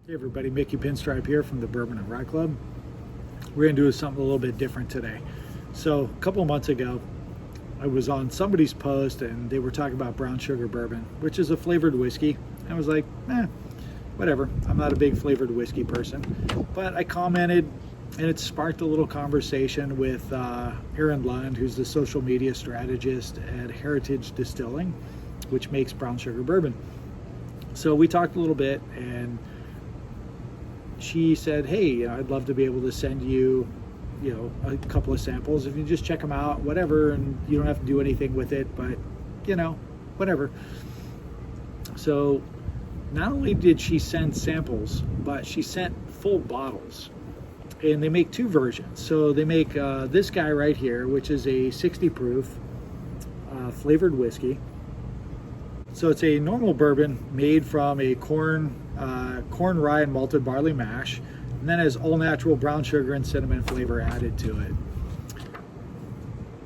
Hey everybody, Mickey Pinstripe here from the Bourbon and Rye Club. We're going to do something a little bit different today. So a couple of months ago, I was on somebody's post and they were talking about brown sugar bourbon, which is a flavored whiskey. I was like, whatever. I'm not a big flavored whiskey person. But I commented and it sparked a little conversation with Aaron Lund, who's the social media strategist at Heritage Distilling, which makes brown sugar bourbon. So we talked a little bit and she said, hey, I'd love to be able to send you, a couple of samples. If you just check them out, whatever, and you don't have to do anything with it, but, whatever. So not only did she send samples, but she sent full bottles. And they make two versions. So they make this guy right here, which is a 60 proof flavored whiskey. So it's a normal bourbon made from a corn, rye, and malted barley mash, and then has all natural brown sugar and cinnamon flavor added to it.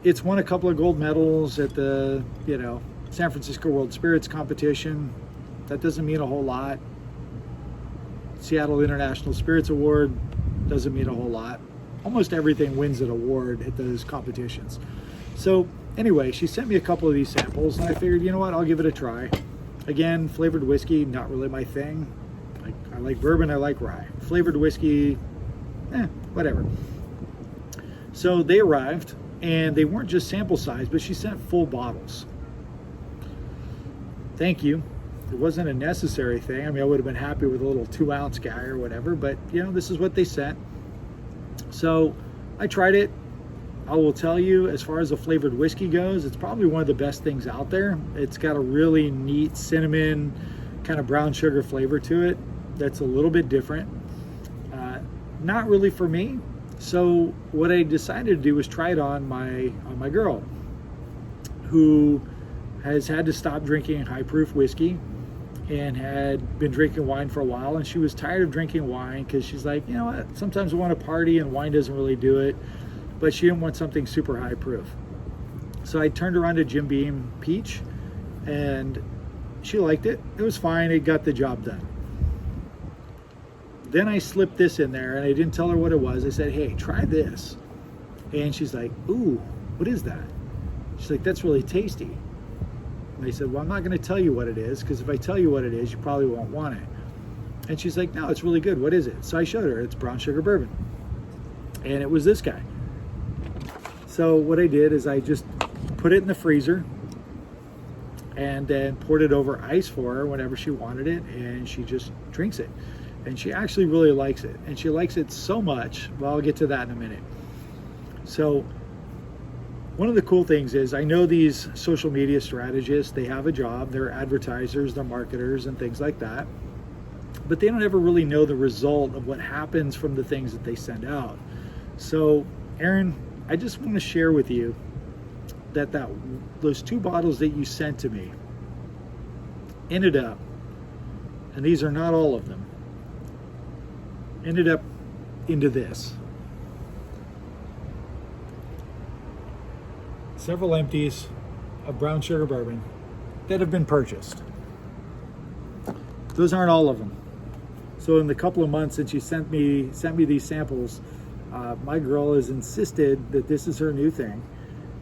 It's won a couple of gold medals at the, San Francisco World Spirits Competition. That doesn't mean a whole lot. Seattle International Spirits Award doesn't mean a whole lot. Almost everything wins an award at those competitions. So anyway, she sent me a couple of these samples and I figured, you know what, I'll give it a try. Again, flavored whiskey, not really my thing. I like bourbon, I like rye. Flavored whiskey, whatever. So they arrived and they weren't just sample size, but she sent full bottles. Thank you. It wasn't a necessary thing. I mean, I would have been happy with a little 2-ounce guy or whatever, but this is what they sent. So I tried it. I will tell you, as far as a flavored whiskey goes, it's probably one of the best things out there. It's got a really neat cinnamon, kind of brown sugar flavor to it that's a little bit different. Not really for me. So what I decided to do was try it on my girl, who has had to stop drinking high proof whiskey and had been drinking wine for a while, and she was tired of drinking wine because she's like, you know what, sometimes I want to party and wine doesn't really do it. But she didn't want something super high proof. So I turned around to Jim Beam Peach and she liked it. It was fine, it got the job done. Then I slipped this in there and I didn't tell her what it was. I said, hey, try this. And she's like, ooh, what is that? She's like, that's really tasty. And I said, well, I'm not gonna tell you what it is, because if I tell you what it is, you probably won't want it. And she's like, no, it's really good, what is it? So I showed her, it's brown sugar bourbon. And it was this guy. So what I did is I just put it in the freezer and then poured it over ice for her whenever she wanted it, and she just drinks it. And she actually really likes it. And she likes it so much, well, I'll get to that in a minute. So one of the cool things is I know these social media strategists, they have a job, they're advertisers, they're marketers and things like that, but they don't ever really know the result of what happens from the things that they send out. So Aaron, I just want to share with you that those 2 bottles that you sent to me ended up, and these are not all of them, ended up into this. Several empties of brown sugar bourbon that have been purchased. Those aren't all of them. So in the couple of months since you sent me these samples, my girl has insisted that this is her new thing,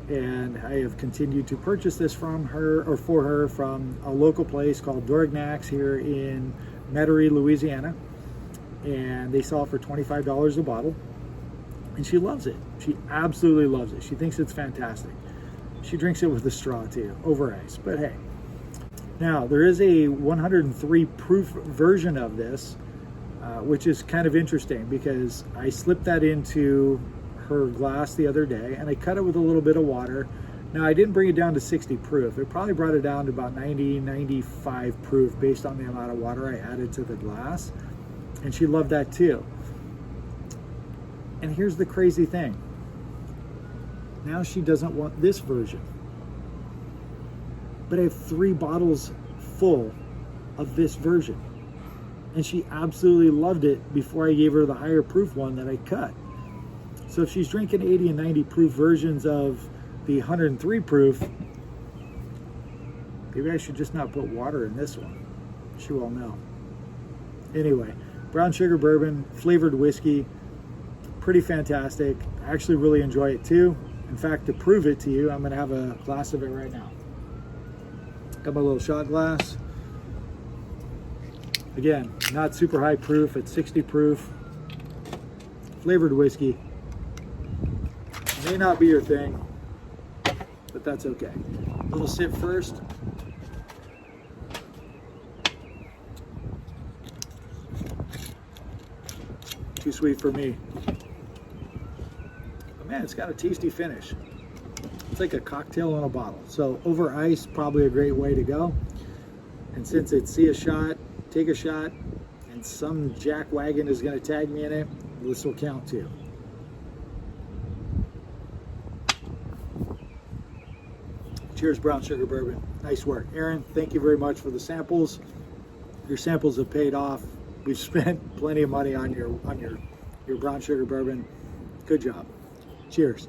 and I have continued to purchase this from her, or for her, from a local place called Dorignax here in Metairie, Louisiana, and they sell it for $25 a bottle, and she loves it. She absolutely loves it. She thinks it's fantastic. She drinks it with a straw too, over ice, but hey. Now, there is a 103 proof version of this, which is kind of interesting because I slipped that into her glass the other day and I cut it with a little bit of water. Now, I didn't bring it down to 60 proof. It probably brought it down to about 90, 95 proof based on the amount of water I added to the glass. And she loved that too. And here's the crazy thing. Now she doesn't want this version. But I have 3 bottles full of this version. And she absolutely loved it before I gave her the higher proof one that I cut. So if she's drinking 80 and 90 proof versions of the 103 proof, maybe I should just not put water in this one. She will know. Anyway, brown sugar bourbon, flavored whiskey, pretty fantastic. I actually really enjoy it too. In fact, to prove it to you, I'm gonna have a glass of it right now. Got my little shot glass. Again, not super high proof, it's 60 proof. Flavored whiskey. May not be your thing, but that's okay. A little sip first. Too sweet for me. But man, it's got a tasty finish. It's like a cocktail in a bottle. So over ice, probably a great way to go. And since it's see a shot, take a shot, and some jackwagon is gonna tag me in it, this will count too. Cheers, brown sugar bourbon. Nice work. Aaron, thank you very much for the samples. Your samples have paid off. We've spent plenty of money on your brown sugar bourbon. Good job. Cheers.